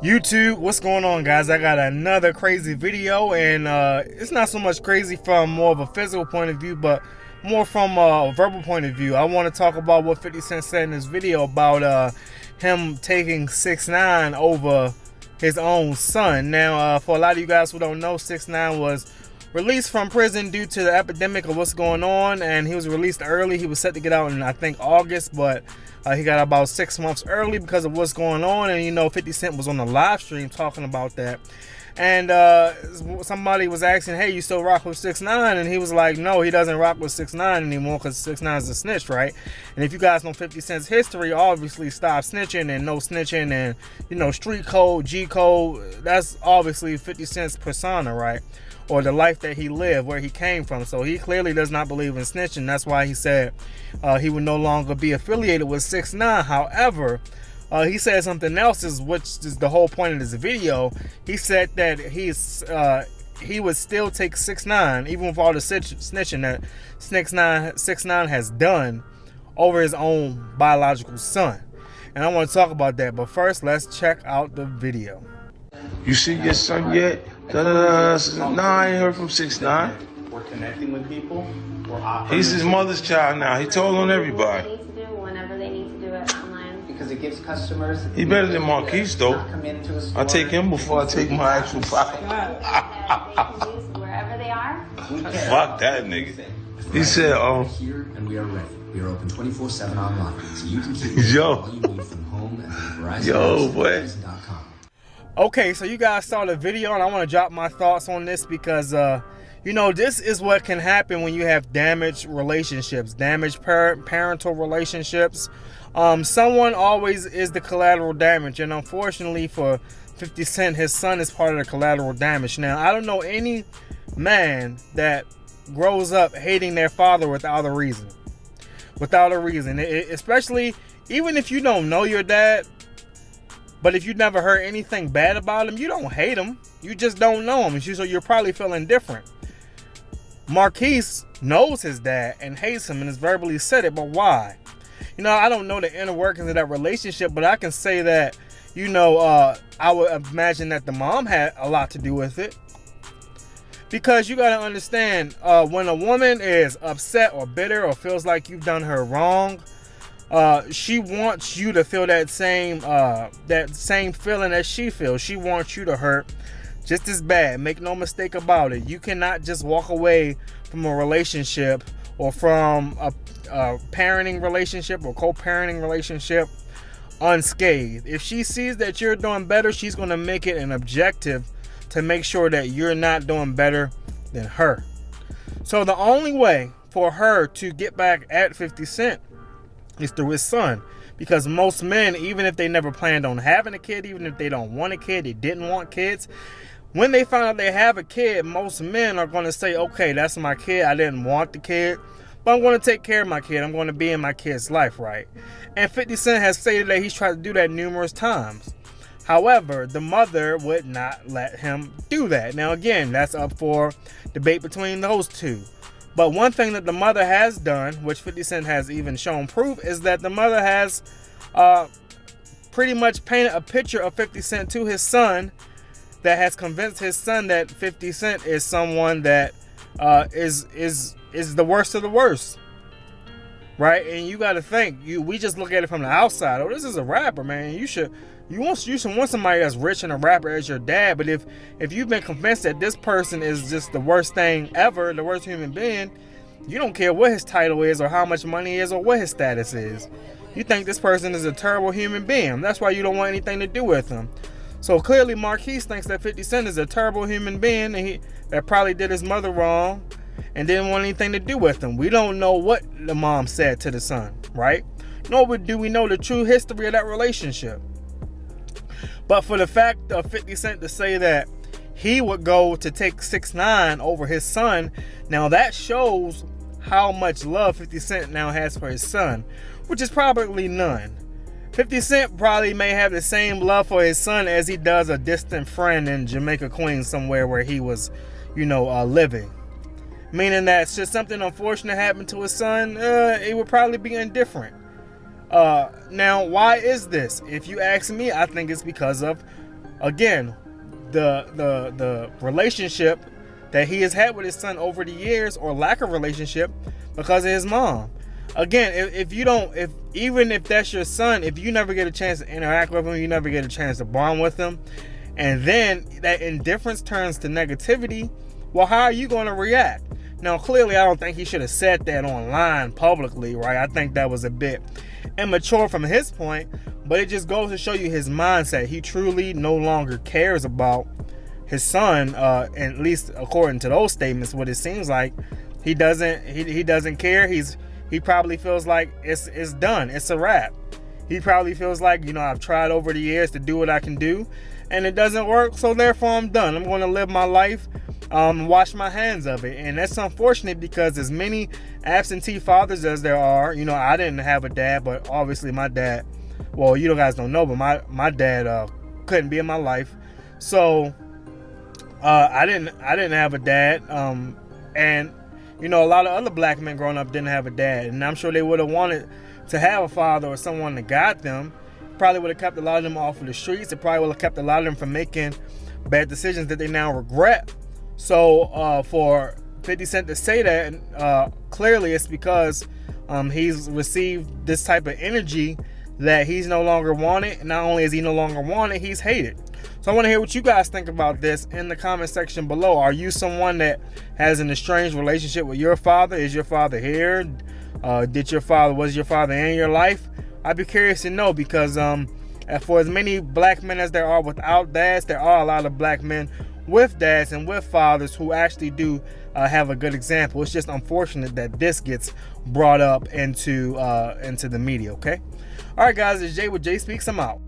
YouTube, what's going on, guys? I got another crazy video, and it's not so much crazy from more of a physical point of view, but more from a verbal point of view. I want to talk about what 50 Cent said in this video about him taking 6ix 9ine over his own son. Now, for a lot of you guys who don't know, 6ix 9ine was released from prison due to the epidemic of what's going on, and he was released early. He was set to get out in, I think, August, but he got about 6 months early because of what's going on. And you know, 50 Cent was on the live stream talking about that, and somebody was asking, hey, you still rock with 6ix 9ine? And he was like, no, he doesn't rock with 6ix 9ine anymore because 6ix 9ine is a snitch, right? And if you guys know 50 Cent's history, obviously stop snitching and no snitching, and you know, street code, G code, that's obviously 50 Cent's persona, right? Or the life that he lived, where he came from. So he clearly does not believe in snitching. That's why he said he would no longer be affiliated with 6ix 9ine. However, he said something else, which is the whole point of this video. He said that he would still take 6ix 9ine, even with all the snitching that 6ix 9ine has done over his own biological son. And I want to talk about that. But first, let's check out the video. You see your son yet? No, I ain't heard from 6ix 9ine. We're connecting with people. He's his mother's child now. He told on everybody. They need to do whenever they need to do it online. Because it gives customers. He better than Marquise though. Come into a store. I take him before I take my actual pocket. That they can use wherever they are. Fuck that nigga. He said, Here and we are ready. We are open 24/7 online, so you can keep Yo. all you need from home and Verizon. Yo, boy. Okay, so you guys saw the video, and I want to drop my thoughts on this because, you know, this is what can happen when you have damaged relationships, damaged parental relationships. Someone always is the collateral damage, and unfortunately for 50 Cent, his son is part of the collateral damage. Now, I don't know any man that grows up hating their father without a reason. Without a reason. Especially, even if you don't know your dad, but if you never heard anything bad about him, you don't hate him. You just don't know him. So you're probably feeling different. Marquise knows his dad and hates him and has verbally said it, but why? You know, I don't know the inner workings of that relationship, but I can say that, you know, I would imagine that the mom had a lot to do with it. Because you got to understand, when a woman is upset or bitter or feels like you've done her wrong, she wants you to feel that same feeling that she feels. She wants you to hurt just as bad. Make no mistake about it. You cannot just walk away from a relationship or from a parenting relationship or co-parenting relationship unscathed. If she sees that you're doing better, she's going to make it an objective to make sure that you're not doing better than her. So the only way for her to get back at 50 Cent is through his son. Because most men, even if they never planned on having a kid, even if they don't want a kid, they didn't want kids, when they find out they have a kid, most men are going to say, okay, that's my kid. I didn't want the kid, but I'm going to take care of my kid. I'm going to be in my kid's life, right? And 50 Cent has stated that he's tried to do that numerous times. However, the mother would not let him do that. Now, again, that's up for debate between those two. But one thing that the mother has done, which 50 Cent has even shown proof, is that the mother has pretty much painted a picture of 50 Cent to his son that has convinced his son that 50 Cent is someone that is the worst of the worst. Right? And you got to think, we just look at it from the outside. Oh, this is a rapper, man. You should want somebody that's rich and a rapper as your dad. But if you've been convinced that this person is just the worst thing ever, the worst human being, you don't care what his title is or how much money he is or what his status is. You think this person is a terrible human being. That's why you don't want anything to do with him. So clearly Marquise thinks that 50 Cent is a terrible human being, and that probably did his mother wrong and didn't want anything to do with him. We don't know what the mom said to the son, right? Nor do we know the true history of that relationship. But for the fact of 50 Cent to say that he would go to take 6ix 9ine over his son, now that shows how much love 50 Cent now has for his son, which is probably none. 50 Cent probably may have the same love for his son as he does a distant friend in Jamaica, Queens, somewhere where he was, you know, living. Meaning that should something unfortunate happen to his son, it would probably be indifferent. Now, why is this? If you ask me, I think it's because of again, the relationship that he has had with his son over the years, or lack of relationship, because of his mom. Again, even if that's your son, if you never get a chance to interact with him, you never get a chance to bond with him, and then that indifference turns to negativity, well, how are you going to react? Now, clearly, I don't think he should have said that online publicly, right? I think that was a bit immature from his point, but it just goes to show you his mindset. He truly no longer cares about his son, at least according to those statements. What it seems like, he doesn't care. He probably feels like it's done. It's a wrap. He probably feels like, I've tried over the years to do what I can do, and it doesn't work, so therefore I'm done. I'm going to live my life, wash my hands of it. And that's unfortunate, because as many absentee fathers as there are, I didn't have a dad, but obviously my dad, well, you guys don't know, but my dad couldn't be in my life. So I didn't have a dad, and a lot of other black men growing up didn't have a dad, and I'm sure they would have wanted to have a father or someone to guide them. Probably would have kept a lot of them off of the streets. It probably would have kept a lot of them from making bad decisions that they now regret. So for 50 Cent to say that, clearly it's because he's received this type of energy that he's no longer wanted. Not only is he no longer wanted, he's hated. So I want to hear what you guys think about this in the comment section below. Are you someone that has an estranged relationship with your father? Is your father here? Was your father in your life? I'd be curious to know, because for as many black men as there are without dads, there are a lot of black men with dads and with fathers who actually do have a good example. It's just unfortunate that this gets brought up into the media. Okay. All right, guys. It's Jay with Jay Speaks. I'm out.